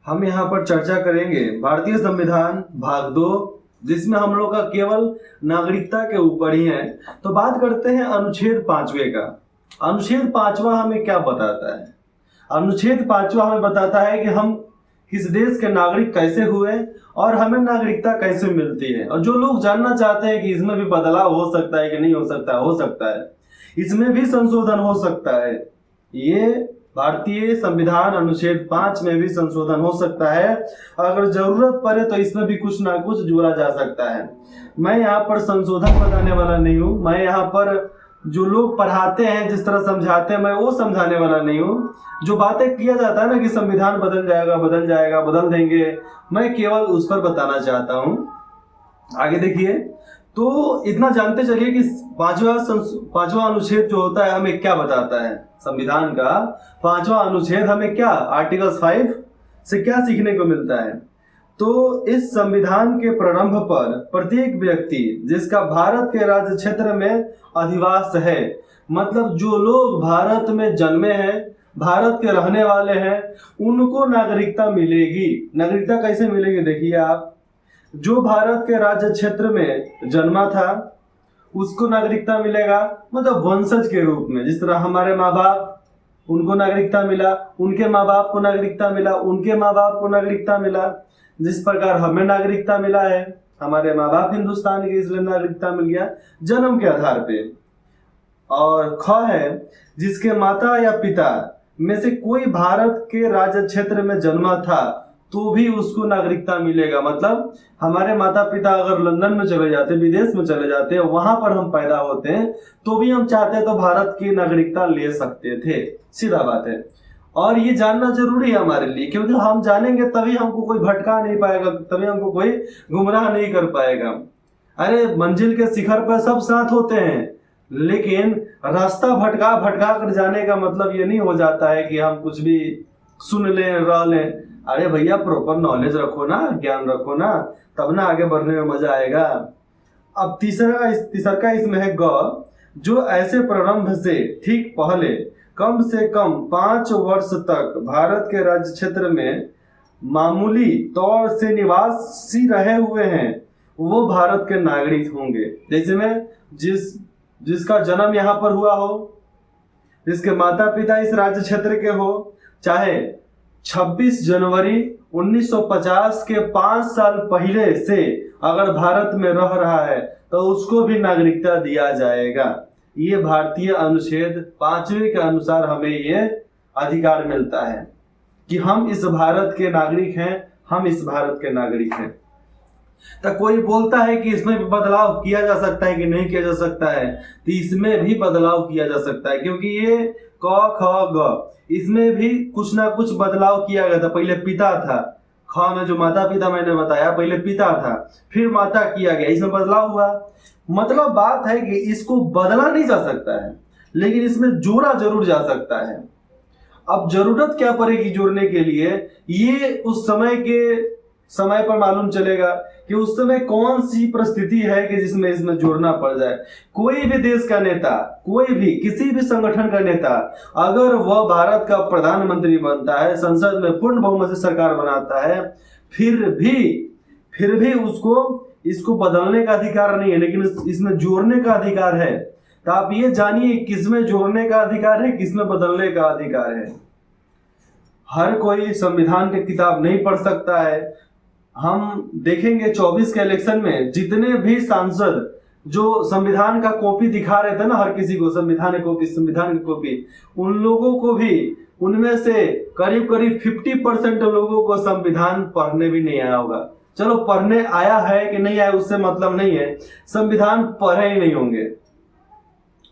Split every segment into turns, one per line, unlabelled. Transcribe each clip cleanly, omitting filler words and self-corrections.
हम यहाँ पर चर्चा करेंगे भारतीय संविधान भाग 2, जिसमें हम लोग का केवल नागरिकता के ऊपर ही है। तो बात करते हैं अनुच्छेद 5वें का। अनुच्छेद 5वां हमें क्या बताता है? अनुच्छेद 5वां हमें बताता है कि हम किस देश के नागरिक कैसे हुए और हमें नागरिकता कैसे मिलती है। और जो लोग जानना चाहते हैं कि इसमें भी बदलाव हो सकता है कि नहीं हो सकता है, इसमें भी संशोधन हो सकता है। ये भारतीय संविधान अनुच्छेद 5 में भी संशोधन हो सकता है। अगर जरूरत पड़े तो इसमें भी कुछ ना कुछ जोड़ा जा सकता है। मैं यहाँ पर संशोधन बताने वाला नहीं हूँ। मैं यहाँ पर जो लोग पढ़ाते हैं, जिस तरह समझाते हैं, मैं वो समझाने वाला नहीं हूँ। जो बातें किया जाता है ना कि संविधान बदल जाएगा, बदल देंगे, मैं केवल उस पर बताना चाहता हूँ। आगे देखिए, तो इतना जानते चलिए कि पांचवा अनुच्छेद जो होता है हमें क्या बताता है। संविधान का 5वां अनुच्छेद हमें क्या, आर्टिकल 5 से क्या सीखने को मिलता है? तो इस संविधान के प्रारंभ पर प्रत्येक व्यक्ति जिसका भारत के राज्य क्षेत्र में अधिवास है, मतलब जो लोग भारत में जन्मे हैं, भारत के रहने वाले हैं, उनको नागरिकता मिलेगी। नागरिकता कैसे मिलेगी? देखिए आप, जो भारत के राज्य क्षेत्र में जन्मा था उसको नागरिकता मिलेगा, मतलब वंशज के रूप में। जिस तरह हमारे माँ बाप, उनको नागरिकता मिला, उनके माँ बाप को नागरिकता मिला, उनके माँ बाप को नागरिकता मिला। जिस प्रकार हमें नागरिकता मिला है, हमारे माँ बाप हिंदुस्तान के, इसलिए नागरिकता मिल गया जन्म के आधार पे। और ख है, जिसके माता या पिता में से कोई भारत के राज्य क्षेत्र में जन्मा था तो भी उसको नागरिकता मिलेगा। मतलब हमारे माता पिता अगर लंदन में चले जाते, विदेश में चले जाते, वहां पर हम पैदा होते हैं, तो भी हम चाहते तो भारत की नागरिकता ले सकते थे। सीधा बात है। और ये जानना जरूरी है हमारे लिए, क्योंकि हम जानेंगे तभी हमको कोई भटका नहीं पाएगा, तभी हमको कोई गुमराह नहीं कर पाएगा। अरे मंजिल के शिखर पर सब साथ होते हैं, लेकिन रास्ता भटका भटका कर जाने का मतलब ये नहीं हो जाता है कि हम कुछ भी सुन लें, रह लें। अरे भैया, प्रॉपर नॉलेज रखो ना, ज्ञान रखो ना, तब ना आगे बढ़ने में मजा आएगा। अब तीसरा इसमें है ग, जो ऐसे प्रारंभ से ठीक पहले कम से कम 5 वर्ष तक भारत के राज्य क्षेत्र में मामूली तौर से निवासी रहे हुए हैं, वो भारत के नागरिक होंगे। जैसे में जिसका जन्म यहाँ पर हुआ हो, जिसके माता पिता इस राज्य क्षेत्र के हो, चाहे 26 जनवरी 1950 के 5 साल पहले से अगर भारत में रह रहा है तो उसको भी नागरिकता दिया जाएगा। ये भारतीय अनुच्छेद 5वें के अनुसार हमें ये अधिकार मिलता है कि हम इस भारत के नागरिक हैं, हम इस भारत के नागरिक हैं। तो कोई बोलता है कि इसमें भी बदलाव किया जा सकता है कि नहीं किया जा सकता है, तो इसमें भी बदलाव किया जा सकता है, क्योंकि ये क ख ग, इसमें भी कुछ ना कुछ बदलाव किया गया था। पहले पिता था, ख में जो माता पिता मैंने बताया, पहले पिता था, फिर माता किया गया, इसमें बदलाव हुआ। मतलब बात है कि इसको बदला नहीं जा सकता है, लेकिन इसमें जोड़ा जरूर जा सकता है। अब जरूरत क्या पड़ेगी जोड़ने के लिए, ये उस समय पर मालूम चलेगा कि उस समय कौन सी परिस्थिति है कि जिसमें इसमें जोड़ना पड़ जाए। कोई भी देश का नेता, कोई भी किसी भी संगठन का नेता, अगर वह भारत का प्रधानमंत्री बनता है, संसद में पूर्ण बहुमत से सरकार बनाता है, फिर भी उसको इसको बदलने का अधिकार नहीं है, लेकिन इसमें जोड़ने का अधिकार है। तो आप ये जानिए किसमें जोड़ने का अधिकार है, किसमें बदलने का अधिकार है। हर कोई संविधान की किताब नहीं पढ़ सकता है। हम देखेंगे 24 के इलेक्शन में जितने भी सांसद जो संविधान का कॉपी दिखा रहे थे ना, हर किसी को संविधान की कॉपी, उन लोगों को भी, उनमें से करीब 50% लोगों को संविधान पढ़ने भी नहीं आया होगा। चलो, पढ़ने आया है कि नहीं आया उससे मतलब नहीं है, संविधान पढ़े ही नहीं होंगे।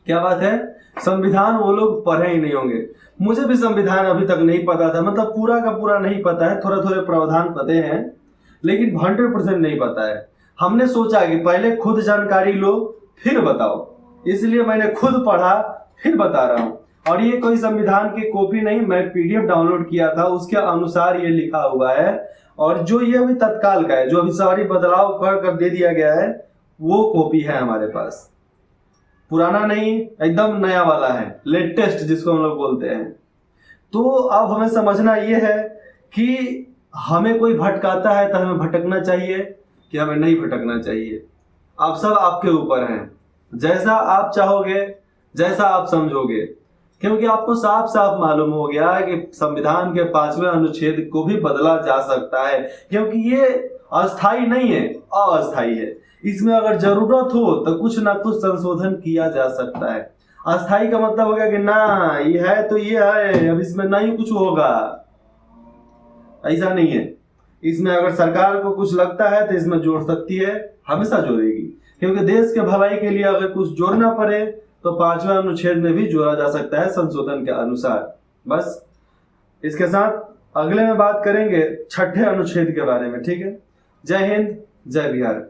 क्या बात है? संविधान वो लोग पढ़े ही नहीं होंगे। मुझे भी संविधान अभी तक नहीं पता था, मतलब पूरा का पूरा नहीं पता है, थोड़े थोड़े प्रावधान पते हैं, लेकिन 100% नहीं पता है। हमने सोचा कि पहले खुद जानकारी लो फिर बताओ, इसलिए मैंने खुद पढ़ा फिर बता रहा हूँ। और ये कोई संविधान की कॉपी नहीं, मैं PDF डाउनलोड किया था, उसके अनुसार ये लिखा हुआ है। और जो ये अभी तत्काल का है, जो अभी सारी बदलाव कर दे दिया गया है, वो कॉपी है हमारे पास। पुराना नहीं, एकदम नया वाला है, लेटेस्ट जिसको हम लोग बोलते हैं। तो अब हमें समझना ये है कि हमें कोई भटकाता है तो हमें भटकना चाहिए कि हमें नहीं भटकना चाहिए, आप सब आपके ऊपर हैं, जैसा आप चाहोगे, जैसा आप समझोगे। क्योंकि आपको साफ साफ मालूम हो गया है कि संविधान के 5वें अनुच्छेद को भी बदला जा सकता है, क्योंकि ये अस्थाई नहीं है, अस्थाई है। इसमें अगर जरूरत हो तो कुछ ना कुछ संशोधन किया जा सकता है। अस्थाई का मतलब हो गया कि ना ये है तो ये है, अब इसमें नहीं कुछ होगा, ऐसा नहीं है। इसमें अगर सरकार को कुछ लगता है तो इसमें जोड़ सकती है, हमेशा जोड़ेगी, क्योंकि देश के भलाई के लिए अगर कुछ जोड़ना पड़े तो 5वें अनुच्छेद में भी जोड़ा जा सकता है संशोधन के अनुसार। बस इसके साथ अगले में बात करेंगे 6ठे अनुच्छेद के बारे में। ठीक है, जय हिंद, जय बिहार।